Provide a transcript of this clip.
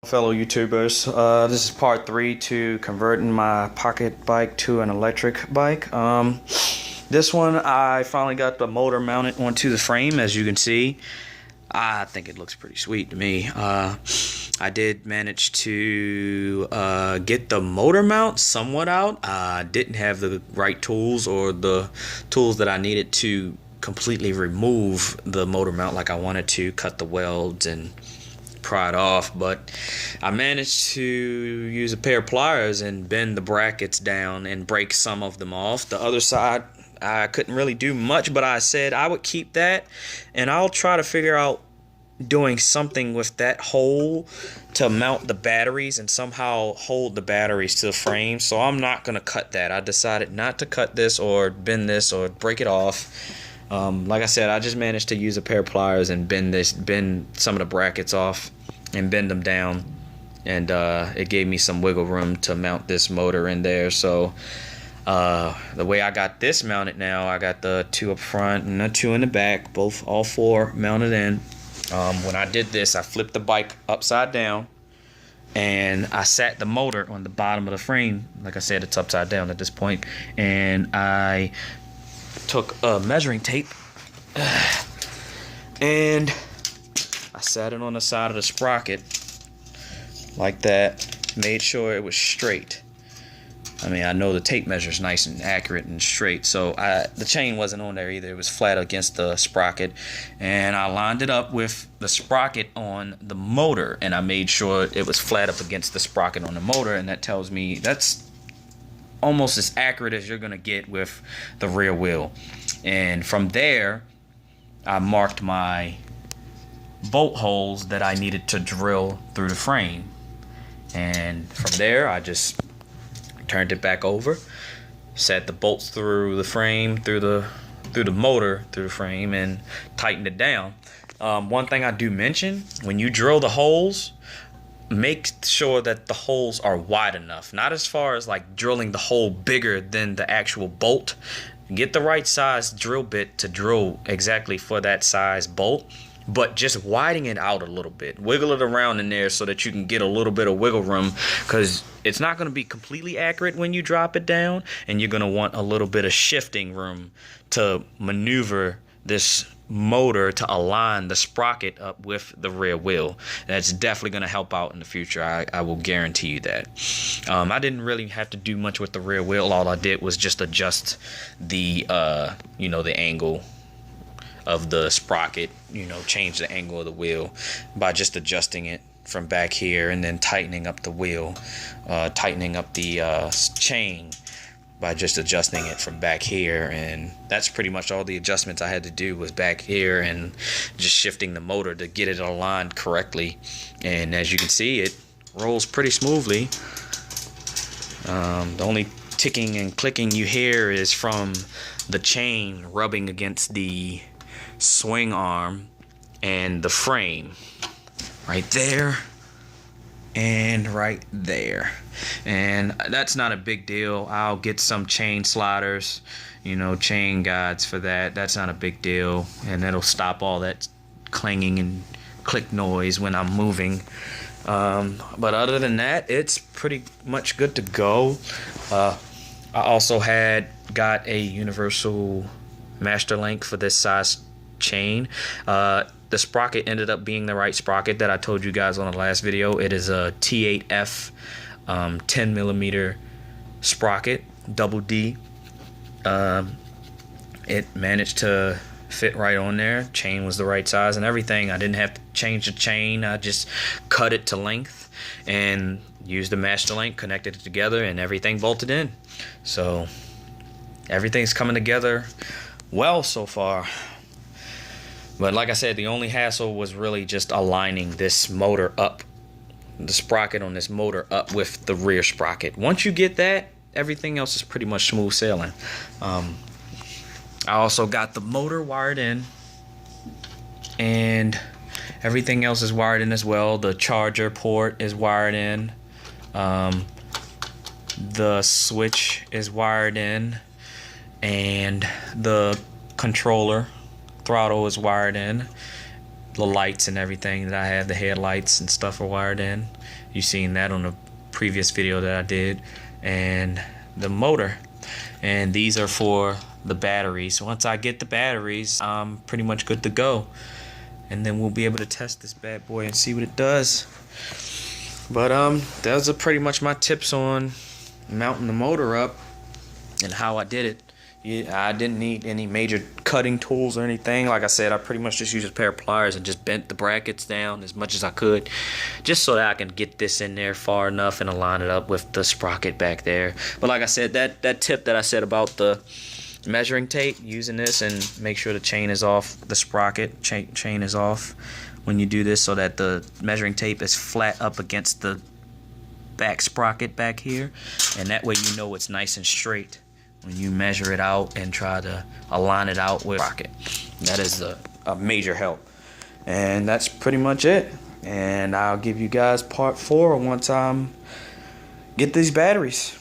Fellow YouTubers, this is part 3 to converting my pocket bike to an electric bike. This one I finally got the motor mounted onto the frame. As you can see, I think it looks pretty sweet to me. I did manage to get the motor mount somewhat out. I didn't have the right tools or the tools that I needed to completely remove the motor mount like I wanted to, cut the welds and pry it off, but I managed to use a pair of pliers and bend the brackets down and break some of them off. The other side I couldn't really do much, but I said I would keep that and I'll try to figure out doing something with that hole to mount the batteries and somehow hold the batteries to the frame. So I'm not gonna cut that. I decided not to cut this or bend this or break it off. Like I said, I just managed to use a pair of pliers and bend some of the brackets off and bend them down, and it gave me some wiggle room to mount this motor in there. So the way I got this mounted now, I got the 2 up front and the 2 in the back, all 4 mounted in. When I did this, I flipped the bike upside down and I sat the motor on the bottom of the frame. Like I said, it's upside down at this point, and I took a measuring tape and I sat it on the side of the sprocket like that, made sure it was straight. I mean, I know the tape measures nice and accurate and straight, so the chain wasn't on there either. It was flat against the sprocket, and I lined it up with the sprocket on the motor, and I made sure it was flat up against the sprocket on the motor, and that tells me that's almost as accurate as you're gonna get with the rear wheel. And from there, I marked my bolt holes that I needed to drill through the frame, and from there I just turned it back over, set the bolts through the frame, through the motor, through the frame, and tightened it down. One thing I do mention, when you drill the holes, make sure that the holes are wide enough. Not as far as like drilling the hole bigger than the actual bolt. Get the right size drill bit to drill exactly for that size bolt, but just widen it out a little bit. Wiggle it around in there so that you can get a little bit of wiggle room, because it's not going to be completely accurate when you drop it down, and you're going to want a little bit of shifting room to maneuver this motor to align the sprocket up with the rear wheel. That's definitely going to help out in the future. I will guarantee you that. I didn't really have to do much with the rear wheel. All I did was just adjust the the angle of the sprocket, change the angle of the wheel by just adjusting it from back here, and then tightening up the wheel, tightening up the chain by just adjusting it from back here. And that's pretty much all the adjustments I had to do, was back here and just shifting the motor to get it aligned correctly. And as you can see, it rolls pretty smoothly. The only ticking and clicking you hear is from the chain rubbing against the swing arm and the frame right there and right there. And that's not a big deal. I'll get some chain sliders, chain guides for that. That's not a big deal, and that'll stop all that clanging and click noise when I'm moving. But other than that, it's pretty much good to go. I also got a universal master link for this size chain. The sprocket ended up being the right sprocket that I told you guys on the last video. It is a T8F 10 millimeter sprocket, double D. It managed to fit right on there. Chain was the right size and everything. I didn't have to change the chain. I just cut it to length and used the master link, connected it together, and everything bolted in. So everything's coming together well so far. But like I said, the only hassle was really just aligning this motor up, the sprocket on this motor up with the rear sprocket. Once you get that, everything else is pretty much smooth sailing. I also got the motor wired in, and everything else is wired in as well. The charger port is wired in. The switch is wired in, and the controller throttle is wired in. The lights and everything that I have, the headlights and stuff, are wired in. You've seen that on the previous video that I did. And the motor. And these are for the batteries. Once I get the batteries, I'm pretty much good to go. And then we'll be able to test this bad boy and see what it does. But those are pretty much my tips on mounting the motor up and how I did it. Yeah, I didn't need any major cutting tools or anything. Like I said, I pretty much just used a pair of pliers and just bent the brackets down as much as I could, just so that I can get this in there far enough and align it up with the sprocket back there. But like I said, that tip that I said about the measuring tape, using this, and make sure the chain is off, the sprocket chain is off when you do this, so that the measuring tape is flat up against the back sprocket back here, and that way you know it's nice and straight when you measure it out and try to align it out with sprocket. That is a major help. And that's pretty much it. And I'll give you guys part 4 once I get these batteries.